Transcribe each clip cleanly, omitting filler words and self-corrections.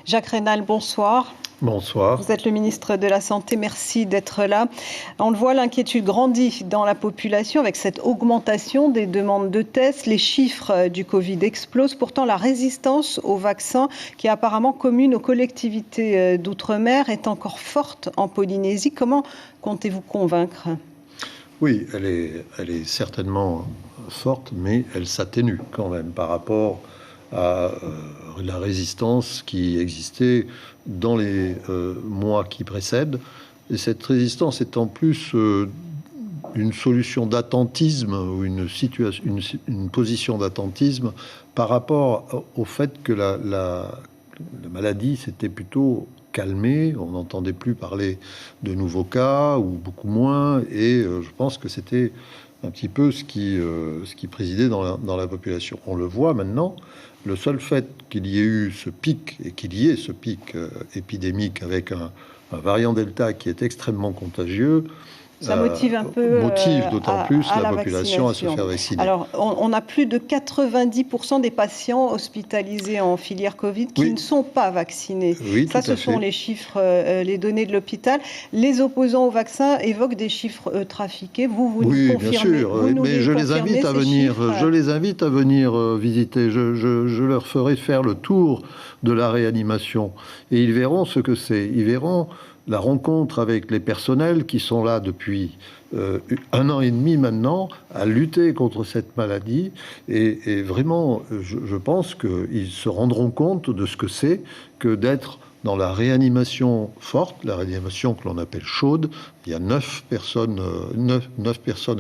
Jacques Raynal, bonsoir. Bonsoir. Vous êtes le ministre de la Santé, merci d'être là. On le voit, l'inquiétude grandit dans la population avec cette augmentation des demandes de tests. Les chiffres du Covid explosent. Pourtant, la résistance au vaccin, qui est apparemment commune aux collectivités d'outre-mer, est encore forte en Polynésie. Comment comptez-vous convaincre ? Oui, elle est certainement forte, mais elle s'atténue quand même par rapport à la résistance qui existait dans les mois qui précèdent. Et cette résistance est en plus une solution d'attentisme ou une position d'attentisme par rapport au fait que la maladie s'était plutôt calmée. On n'entendait plus parler de nouveaux cas, ou beaucoup moins, et je pense que c'était un petit peu ce qui présidait dans la population. On le voit maintenant. Le seul fait qu'il y ait eu ce pic, et qu'il y ait ce pic épidémique avec un variant Delta qui est extrêmement contagieux, ça motive un peu d'autant plus la population à se faire vacciner. Alors, on a plus de 90% des patients hospitalisés en filière Covid qui ne sont pas vaccinés. Oui, ça, ce sont les chiffres, les données de l'hôpital. Les opposants au vaccin évoquent des chiffres trafiqués. Vous nous confirmez. Bien sûr. Mais je les invite à venir. Je les invite à venir visiter. Je leur ferai faire le tour de la réanimation et ils verront ce que c'est. Ils verront la rencontre avec les personnels qui sont là depuis 1 an et demi maintenant à lutter contre cette maladie. Et vraiment, je pense qu'ils se rendront compte de ce que c'est que d'être dans la réanimation forte, la réanimation que l'on appelle chaude. Il y a 9 personnes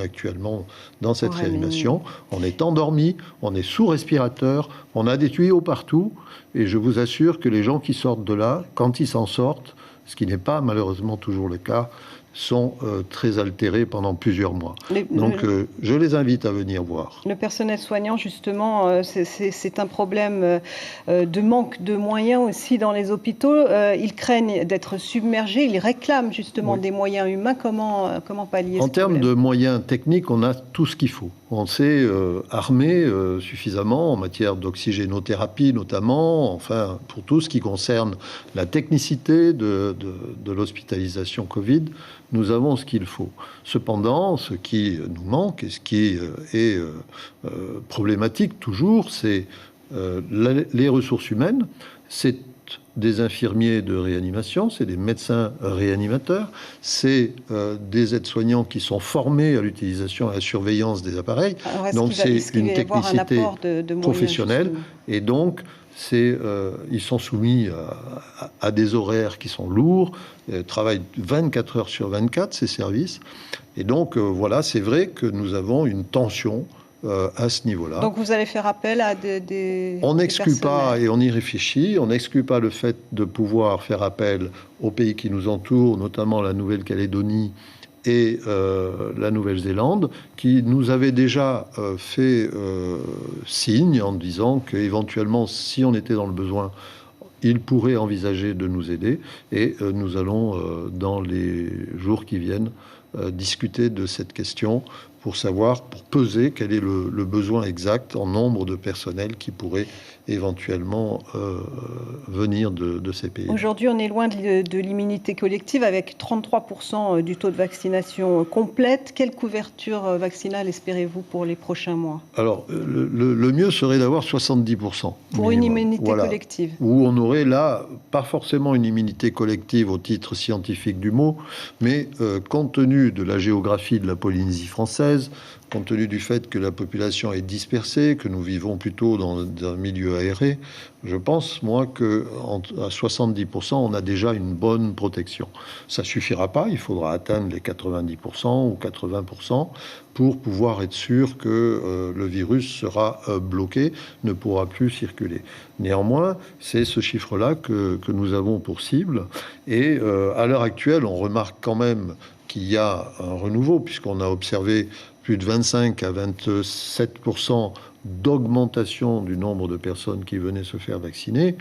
actuellement dans cette réanimation. On est endormi, on est sous respirateur, on a des tuyaux partout. Et je vous assure que les gens qui sortent de là, quand ils s'en sortent, ce qui n'est pas malheureusement toujours le cas, sont très altérés pendant plusieurs mois. Donc, je les invite à venir voir. Le personnel soignant, justement, c'est un problème de manque de moyens aussi dans les hôpitaux. Ils craignent d'être submergés. Ils réclament justement des moyens humains. Comment pallier en termes de moyens techniques, on a tout ce qu'il faut. On s'est armé suffisamment en matière d'oxygénothérapie notamment, enfin, pour tout ce qui concerne la technicité de l'hospitalisation Covid. Nous avons ce qu'il faut. Cependant, ce qui nous manque et ce qui est problématique toujours, c'est les ressources humaines. C'est des infirmiers de réanimation, c'est des médecins réanimateurs, c'est des aides-soignants qui sont formés à l'utilisation et à la surveillance des appareils. Alors, donc c'est une technicité professionnelle. Et donc, ils sont soumis à des horaires qui sont lourds, travaillent 24 heures sur 24, ces services. Et donc, voilà, c'est vrai que nous avons une tension à ce niveau-là. Donc vous allez faire appel à des On n'exclut pas, et on y réfléchit, on n'exclut pas le fait de pouvoir faire appel aux pays qui nous entourent, notamment la Nouvelle-Calédonie et la Nouvelle-Zélande, qui nous avaient déjà fait signe en disant qu'éventuellement, si on était dans le besoin, ils pourraient envisager de nous aider. Et nous allons, dans les jours qui viennent, discuter de cette question pour peser quel est le besoin exact en nombre de personnel qui pourrait éventuellement venir de ces pays. Aujourd'hui, on est loin de l'immunité collective avec 33% du taux de vaccination complète. Quelle couverture vaccinale espérez-vous pour les prochains mois ? Alors, le mieux serait d'avoir 70%. Pour une immunité collective. Où on aurait là, pas forcément une immunité collective au titre scientifique du mot, mais compte tenu de la géographie de la Polynésie française, compte tenu du fait que la population est dispersée, que nous vivons plutôt dans un milieu aéré, je pense, moi, qu'à 70%, on a déjà une bonne protection. Ça ne suffira pas, il faudra atteindre les 90% ou 80% pour pouvoir être sûr que le virus sera bloqué, ne pourra plus circuler. Néanmoins, c'est ce chiffre-là que nous avons pour cible. Et à l'heure actuelle, on remarque quand même qu'il y a un renouveau, puisqu'on a observé plus de 25 à 27% d'augmentation du nombre de personnes qui venaient se faire vacciner.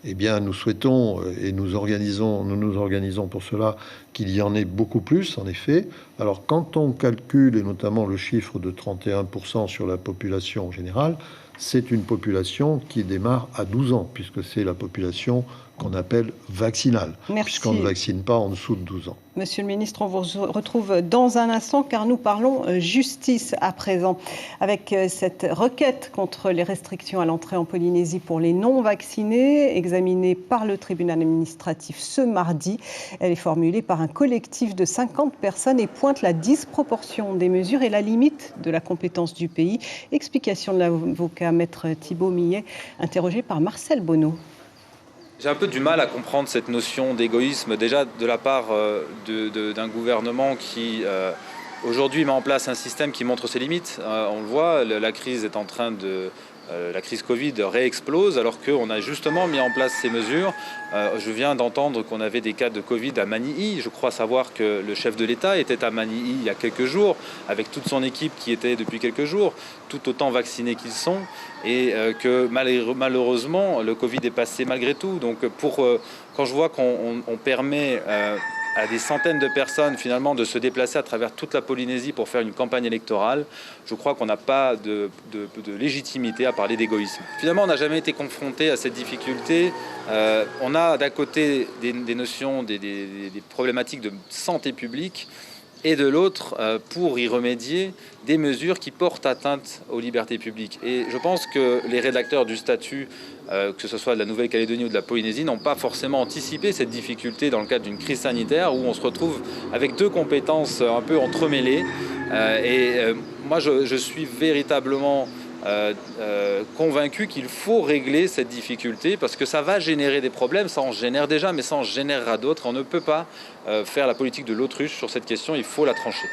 Eh bien, nous souhaitons et nous nous organisons pour cela qu'il y en ait beaucoup plus, en effet. Alors, quand on calcule, et notamment le chiffre de 31% sur la population générale, c'est une population qui démarre à 12 ans, puisque c'est la population qu'on appelle vaccinale, puisqu'on ne vaccine pas en dessous de 12 ans. Monsieur le ministre, on vous retrouve dans un instant car nous parlons justice à présent. Avec cette requête contre les restrictions à l'entrée en Polynésie pour les non-vaccinés, examinée par le tribunal administratif ce mardi. Elle est formulée par un collectif de 50 personnes et pointe la disproportion des mesures et la limite de la compétence du pays. Explication de l'avocat maître Thibault Millet, interrogé par Marcel Bonneau. J'ai un peu du mal à comprendre cette notion d'égoïsme, déjà de la part d'un gouvernement qui aujourd'hui met en place un système qui montre ses limites. On le voit, la crise est en train de... La crise Covid réexplose alors qu'on a justement mis en place ces mesures. Je viens d'entendre qu'on avait des cas de Covid à Manille. Je crois savoir que le chef de l'État était à Manille il y a quelques jours, avec toute son équipe qui était depuis quelques jours, tout autant vaccinés qu'ils sont, et que malheureusement, le Covid est passé malgré tout. Donc quand je vois qu'on permet à des centaines de personnes finalement de se déplacer à travers toute la Polynésie pour faire une campagne électorale, je crois qu'on n'a pas de légitimité à parler d'égoïsme. Finalement, on n'a jamais été confronté à cette difficulté. On a d'un côté des notions, des problématiques de santé publique, et de l'autre, pour y remédier, des mesures qui portent atteinte aux libertés publiques. Et je pense que les rédacteurs du statut, que ce soit de la Nouvelle-Calédonie ou de la Polynésie, n'ont pas forcément anticipé cette difficulté dans le cadre d'une crise sanitaire où on se retrouve avec deux compétences un peu entremêlées. Moi, je suis véritablement convaincu qu'il faut régler cette difficulté parce que ça va générer des problèmes, ça en génère déjà, mais ça en générera d'autres. On ne peut pas faire la politique de l'autruche sur cette question, il faut la trancher.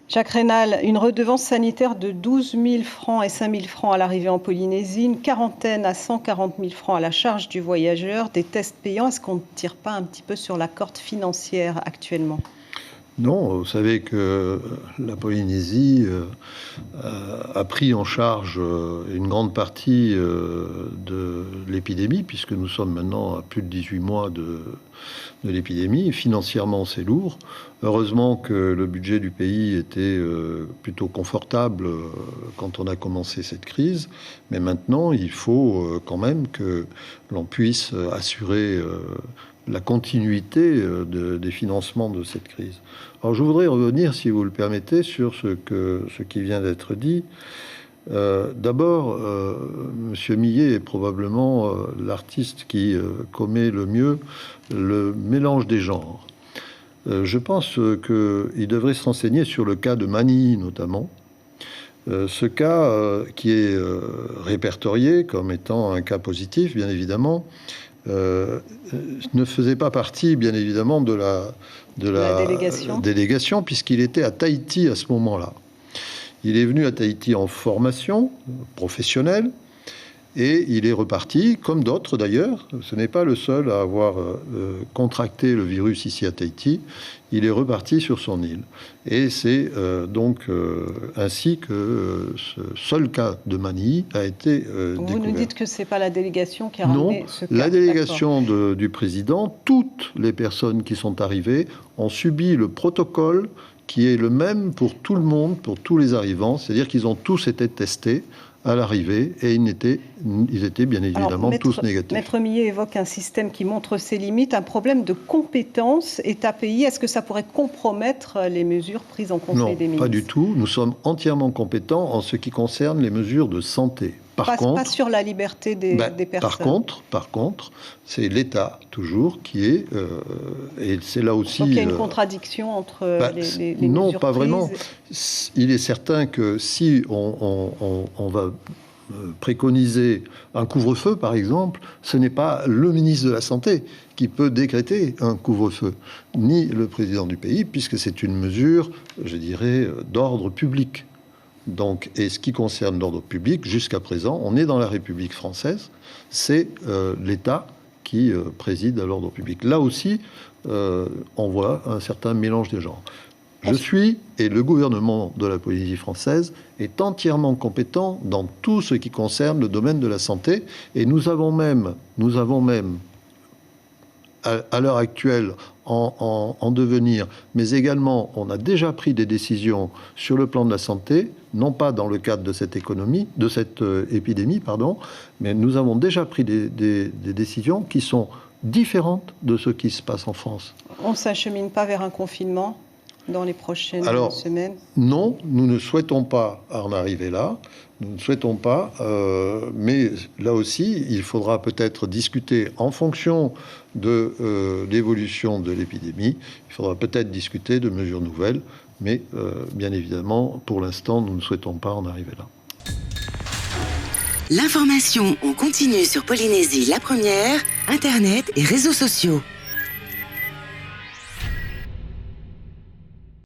Jacques Raynal, une redevance sanitaire de 12 000 francs et 5 000 francs à l'arrivée en Polynésie, une quarantaine à 140 000 francs à la charge du voyageur, des tests payants. Est-ce qu'on ne tire pas un petit peu sur la corde financière actuellement ? Non, vous savez que la Polynésie a pris en charge une grande partie de l'épidémie, puisque nous sommes maintenant à plus de 18 mois de l'épidémie. Financièrement, c'est lourd. Heureusement que le budget du pays était plutôt confortable quand on a commencé cette crise. Mais maintenant, il faut quand même que l'on puisse assurer la continuité des financements de cette crise. Alors je voudrais revenir, si vous le permettez, sur ce qui vient d'être dit. D'abord, M. Millet est probablement l'artiste qui commet le mieux le mélange des genres. Je pense qu'il devrait se renseigner sur le cas de Manille, notamment. Ce cas qui est répertorié comme étant un cas positif, bien évidemment, ne faisait pas partie, bien évidemment, de la délégation, puisqu'il était à Tahiti à ce moment-là. Il est venu à Tahiti en formation professionnelle et il est reparti, comme d'autres d'ailleurs. Ce n'est pas le seul à avoir contracté le virus ici à Tahiti. Il est reparti sur son île. Et c'est donc ainsi que ce seul cas de Manille a été découvert. Vous nous dites que ce n'est pas la délégation qui a ramené ce cas. La délégation du président, toutes les personnes qui sont arrivées ont subi le protocole qui est le même pour tout le monde, pour tous les arrivants. C'est-à-dire qu'ils ont tous été testés à l'arrivée et ils étaient bien évidemment tous négatifs. Maître Millet évoque un système qui montre ses limites, un problème de compétence État-pays. Est-ce que ça pourrait compromettre les mesures prises en Conseil des ministres ? Non, pas du tout. Nous sommes entièrement compétents en ce qui concerne les mesures de santé. Pas sur la liberté des personnes. Par contre, c'est l'État toujours qui est, et c'est là aussi. Donc il y a une contradiction entre les non, mesures pas prises. vraiment. Il est certain que si on va préconiser un couvre-feu, par exemple, ce n'est pas le ministre de la Santé qui peut décréter un couvre-feu, ni le président du pays, puisque c'est une mesure, je dirais, d'ordre public. Donc, et ce qui concerne l'ordre public, jusqu'à présent, on est dans la République française, c'est l'État qui préside à l'ordre public. Là aussi, on voit un certain mélange des genres. Je suis, et le gouvernement de la Polynésie française est entièrement compétent dans tout ce qui concerne le domaine de la santé, et nous avons même à l'heure actuelle en devenir, mais également on a déjà pris des décisions sur le plan de la santé, non pas dans le cadre de cette épidémie, mais nous avons déjà pris des décisions qui sont différentes de ce qui se passe en France. On ne s'achemine pas vers un confinement dans les prochaines semaines? Non, nous ne souhaitons pas en arriver là. Nous ne souhaitons pas, mais là aussi, il faudra peut-être discuter en fonction de l'évolution de l'épidémie. Il faudra peut-être discuter de mesures nouvelles, mais bien évidemment, pour l'instant, nous ne souhaitons pas en arriver là. L'information en continu sur Polynésie la première, Internet et réseaux sociaux.